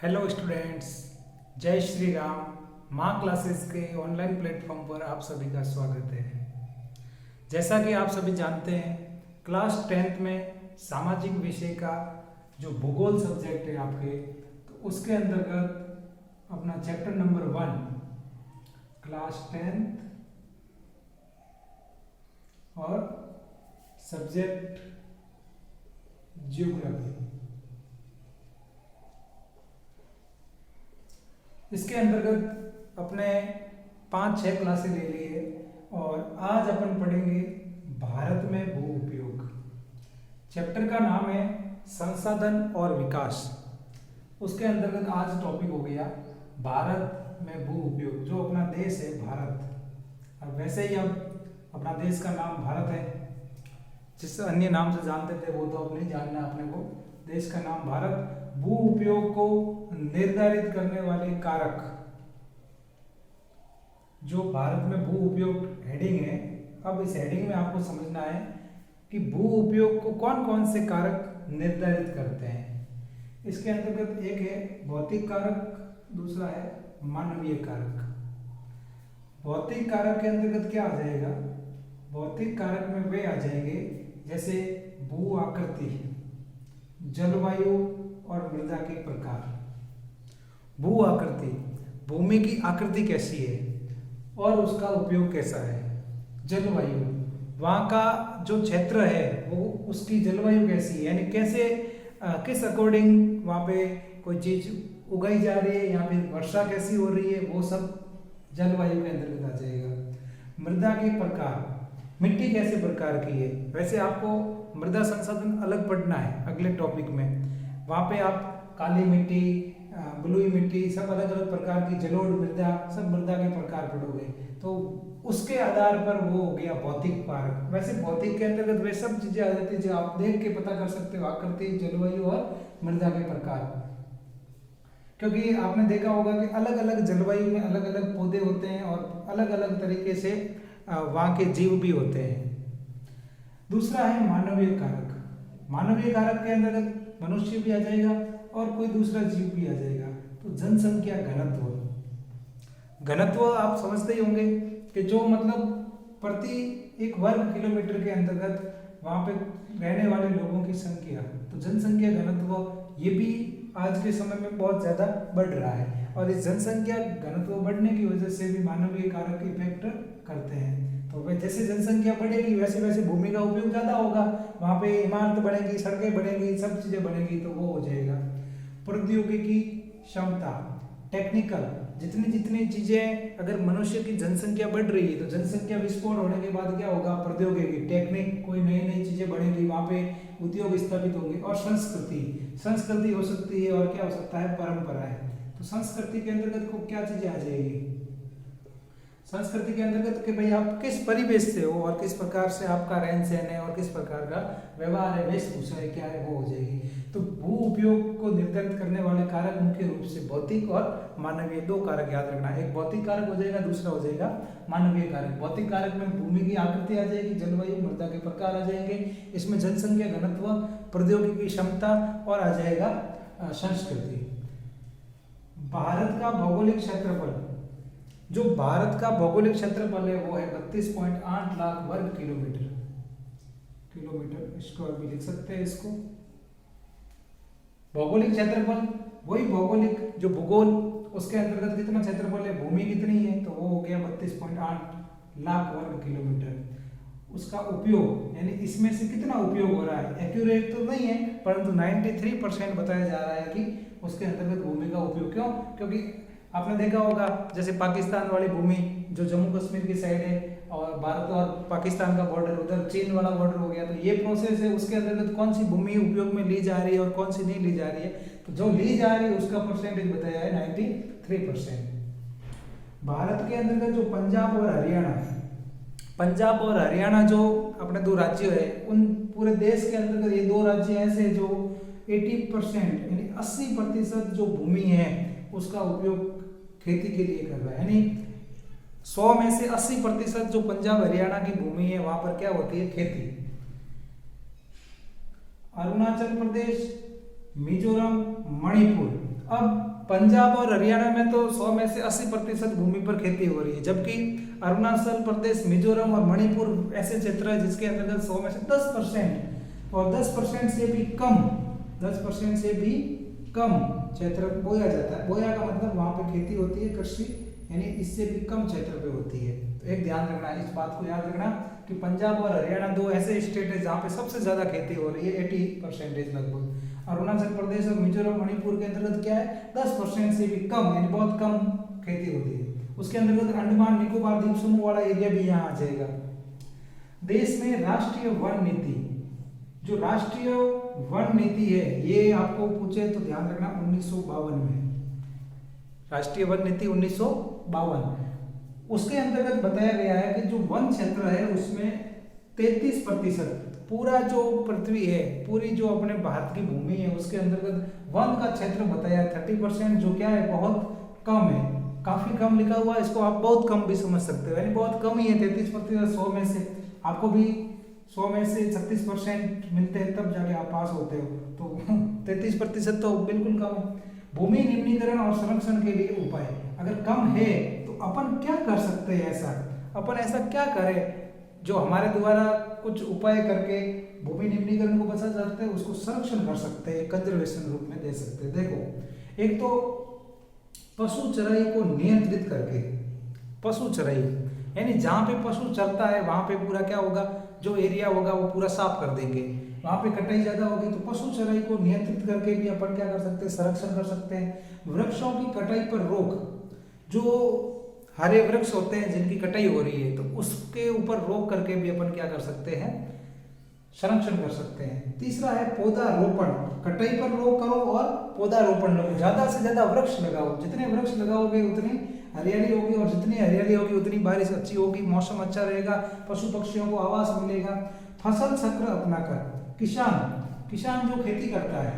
Hello students, जय श्री राम। माँ classes के ऑनलाइन प्लेटफॉर्म पर आप सभी का स्वागत है। जैसा कि आप सभी जानते हैं, क्लास 10th में सामाजिक विषय का जो भूगोल सब्जेक्ट है आपके, तो उसके अंतर्गत अपना चैप्टर नंबर 1 क्लास 10th और सब्जेक्ट जियोग्राफी, इसके अंतर्गत अपने 5-6 क्लासें ले लिए और आज अपन पढ़ेंगे भारत में भू उपयोग। चैप्टर का नाम है संसाधन और विकास। उसके अंतर्गत आज टॉपिक हो गया भारत में भू उपयोग। जो अपना देश है भारत, अब वैसे ही अब अपना देश का नाम भारत है, जिस अन्य नाम से जानते थे वो तो अब नहीं जानना अपने को। देश का नाम भारत। भू उपयोग को निर्धारित करने वाले कारक, जो भारत में भू उपयोग हेडिंग है, अब इस हेडिंग में आपको समझना है कि भू उपयोग को कौन कौन से कारक निर्धारित करते हैं। इसके अंतर्गत एक है भौतिक कारक, दूसरा है मानवीय कारक। भौतिक कारक के अंतर्गत क्या आ जाएगा? भौतिक कारक में वे आ जाएंगे जैसे भू आकृति, जलवायु और मृदा के प्रकार। भू आकृति, भूमि की आकृति कैसी है और उसका उपयोग कैसा है। जलवायु, वहाँ का जो क्षेत्र है वो उसकी जलवायु कैसी है, यानी कैसे किस अकॉर्डिंग वहाँ पे कोई चीज उगाई जा रही है या फिर वर्षा कैसी हो रही है, वो सब जलवायु के अंतर्गत आ जाएगा। मृदा के प्रकार, मिट्टी कैसे प्रकार की है। वैसे आपको मृदा संसाधन अलग पढ़ना है अगले टॉपिक में। वहाँ पे आप काली मिट्टी, बलुई मिट्टी, सब अलग अलग प्रकार की, जलोढ़ मृदा, सब मृदा के प्रकार पढ़ोगे, तो उसके आधार पर वो हो गया भौतिक कारक। वैसे भौतिक के अंतर्गत वे सब चीजें आ जाती है जो आप देख के पता कर सकते हो, आकृति, जलवायु और मृदा के प्रकार। क्योंकि आपने देखा होगा कि अलग अलग जलवायु में अलग अलग पौधे होते हैं और अलग अलग तरीके से वहाँ के जीव भी होते हैं। दूसरा है मानवीय कारक। मानवीय कारक के अंतर्गत मनुष्य भी आ जाएगा और कोई दूसरा जीव भी आ जाएगा। तो जनसंख्या घनत्व, घनत्व आप समझते ही होंगे कि जो मतलब प्रति 1 वर्ग किलोमीटर के अंतर्गत वहाँ पे रहने वाले लोगों की संख्या, तो जनसंख्या घनत्व ये भी आज के समय में बहुत ज़्यादा बढ़ रहा है और इस जनसंख्या घनत्व बढ़ने की वजह से भी मानवीय कारक इफेक्ट करते हैं। तो वे जैसे जनसंख्या बढ़ेगी वैसे वैसे भूमि का उपयोग ज़्यादा होगा, वहाँ पे इमारत बढ़ेंगी, सड़कें बढ़ेंगी, सब चीज़ें बढ़ेंगी, तो वो हो जाएगा। प्रौद्योगिकी क्षमता, टेक्निकल, जितनी जितनी चीज़ें, अगर मनुष्य की जनसंख्या बढ़ रही है तो जनसंख्या विस्फोट होने के बाद क्या होगा? प्रौद्योगिकी, टेक्निक, कोई नई नई चीज़ें बढ़ेंगी, वहाँ पे उद्योग स्थापित होंगे। और संस्कृति, संस्कृति हो सकती है और क्या हो सकता है? परंपराएं। तो संस्कृति के अंतर्गत को क्या चीज़ें आ जाएगी? संस्कृति के अंतर्गत कि भाई आप किस परिवेश से हो और किस प्रकार से आपका रहन सहन है और किस प्रकार का व्यवहार है, वेशभूषा है, क्या है, वो हो जाएगी। तो भू उपयोग को निर्धारित करने वाले कारक मुख्य रूप से भौतिक और मानवीय, 2 कारक याद रखना। एक भौतिक कारक हो जाएगा, दूसरा हो जाएगा मानवीय कारक। भौतिक कारक में भूमि की आकृति आ जाएगी, जलवायु, मृदा के प्रकार आ जाएंगे, इसमें जनसंख्या घनत्व, प्रौद्योगिकी क्षमता और आ जाएगा संस्कृति। भारत का भौगोलिक क्षेत्रफल, जो भारत का भौगोलिक क्षेत्रफल है वो है 32.8 लाख वर्ग किलोमीटर, स्क्वायर भी लिख सकते हैं इसको। भौगोलिक क्षेत्रफल, वही भौगोलिक जो भूगोल, उसके अंतर्गत कितना क्षेत्रफल है, भूमि कितनी है, तो वो हो गया 32.8 लाख वर्ग किलोमीटर। उसका उपयोग, यानी इसमें से कितना उपयोग हो रहा है, एक्यूरेट तो नहीं है परंतु 93% बताया जा रहा है कि उसके अंतर्गत भूमि का उपयोग। क्यों? क्योंकि आपने देखा होगा जैसे पाकिस्तान वाली भूमि जो जम्मू कश्मीर की साइड है और भारत और पाकिस्तान का बॉर्डर, उधर चीन वाला बॉर्डर हो गया, तो ये प्रोसेस है, उसके अंतर्गत कौन सी भूमि उपयोग में ली जा रही है और कौन सी नहीं ली जा रही है। तो जो ली जा रही है उसका परसेंटेज बताया है 93%। भारत के अंतर्गत जो पंजाब और हरियाणा, पंजाब और हरियाणा जो अपने 2 राज्य है, उन पूरे देश के अंतर्गत ये 2 राज्य ऐसे जो 80% यानी 80% जो भूमि है उसका उपयोग खेती के लिए कर रहा है। यानी 100 में से 80% जो पंजाब हरियाणा की भूमि है वहां पर क्या होती है? खेती। अरुणाचल प्रदेश, मिजोरम, मणिपुर। अब पंजाब और हरियाणा में तो 100 में से 80% भूमि पर खेती हो रही है, जबकि अरुणाचल प्रदेश, मिजोरम और मणिपुर ऐसे क्षेत्र है जिसके अंतर्गत 100 में से 10% और 10% से भी कम, 10% से भी कम क्षेत्र बोया जाता है। बोया का मतलब वहां पे खेती होती है, कृषि, यानी इससे भी कम क्षेत्र पे होती है। तो एक ध्यान रखना है, इस बात को याद रखना कि पंजाब और हरियाणा दो ऐसे स्टेट है जहाँ पे सबसे ज्यादा खेती हो रही है, 80% लगभग। अरुणाचल प्रदेश और मिजोरम, मणिपुर के अंतर्गत क्या है, 10% से भी कम, यानी बहुत कम खेती होती है। उसके अंतर्गत अंडमान निकोबार द्वीप समूह वाला एरिया भी यहाँ आ जाएगा। देश में राष्ट्रीय वन नीति, जो राष्ट्रीय वन नीति है, ये आपको पूछे तो ध्यान रखना 1952 में, राष्ट्रीय वन नीति 1952, उसके अंतर्गत बताया गया है कि जो वन क्षेत्र है उसमें 33% पूरा जो पृथ्वी है, पूरी जो अपने भारत की भूमि है उसके अंतर्गत वन का क्षेत्र बताया 30%, जो क्या है, बहुत कम है, काफी कम लिखा हुआ है, इसको आप बहुत कम भी समझ सकते हो, यानी बहुत कम ही है 33%। 100 में से आपको भी 100 में से 36% मिलते हैं तब जाके आप पास होते हो, तो 33% तो बिल्कुल कम है। भूमि निम्नीकरण और संरक्षण के लिए उपाय, अगर कम है तो अपन क्या कर सकते हैं, अपन ऐसा क्या करें जो हमारे द्वारा कुछ उपाय करके भूमि निम्नीकरण को बचा सकते हैं, उसको संरक्षण कर सकते हैं, कंजर्वेशन रूप में दे सकते हैं। देखो, एक तो पशु चराई को नियंत्रित करके, पशु चराई यानी जहाँ पे पशु चरता है वहां पे पूरा क्या होगा, जो एरिया होगा वो पूरा साफ कर देंगे, वहां पे कटाई ज्यादा होगी, तो पशु चराई को नियंत्रित करके भी अपन क्या कर सकते हैं, संरक्षण कर सकते हैं। वृक्षों की कटाई पर रोक, जो हरे वृक्ष होते हैं जिनकी कटाई हो रही है तो उसके ऊपर रोक करके भी अपन क्या कर सकते हैं, संरक्षण कर सकते हैं। तीसरा है पौधारोपण, कटाई पर रोक करो और पौधारोपण लगाओ, ज्यादा से ज्यादा वृक्ष लगाओ, जितने वृक्ष लगाओगे उतनी हरियाली होगी और जितनी हरियाली होगी उतनी बारिश अच्छी होगी, मौसम अच्छा रहेगा, पशु पक्षियों को आवास मिलेगा। फसल चक्र अपनाकर, किसान जो खेती करता है,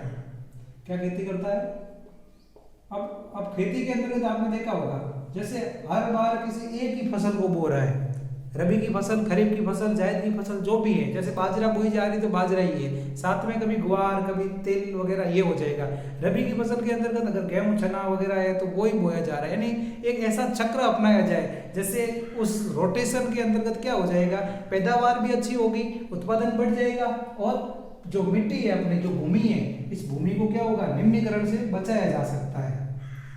क्या खेती करता है, अब खेती के अंतर्गत आपने देखा होगा, जैसे हर बार किसी एक ही फसल को बो रहा है, रबी की फसल, खरीफ की फसल, जायद की फसल, जो भी है, जैसे बाजरा बोई जा रही तो बाजरा ही है, साथ में कभी ग्वार, कभी तेल वगैरह ये हो जाएगा। रबी की फसल के अंतर्गत अगर गेहूं, चना वगैरह है तो वो ही बोया जा रहा है, यानी एक ऐसा चक्र अपनाया जाए जैसे उस रोटेशन के अंतर्गत क्या हो जाएगा, पैदावार भी अच्छी होगी, उत्पादन बढ़ जाएगा और जो मिट्टी है अपनी, जो भूमि है, इस भूमि को क्या होगा, निम्नीकरण से बचाया जा सकता है।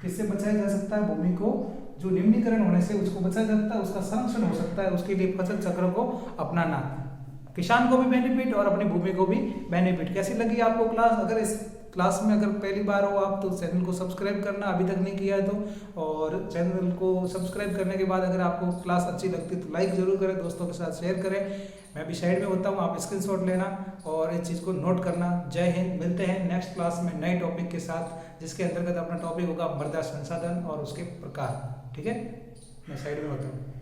किससे बचाया जा सकता है, भूमि को जो निम्नीकरण होने से उसको बचाया जाता है, उसका संरक्षण हो सकता है, उसके लिए फसल चक्र को अपनाना, किसान को भी बेनिफिट और अपनी भूमि को भी बेनिफिट। कैसी लगी आपको क्लास? अगर इस क्लास में अगर पहली बार हो आप तो चैनल को सब्सक्राइब करना, अभी तक नहीं किया है तो, और चैनल को सब्सक्राइब करने के बाद अगर आपको क्लास अच्छी लगती तो लाइक जरूर करें, दोस्तों के साथ शेयर करें। मैं भी साइड में होता हूँ, आप स्क्रीनशॉट लेना और इस चीज़ को नोट करना। जय हिंद, मिलते हैं नेक्स्ट क्लास में नए टॉपिक के साथ, जिसके अंतर्गत अपना टॉपिक होगा मृदा संसाधन और उसके प्रकार। ठीक है, मैं साइड में होता हूँ।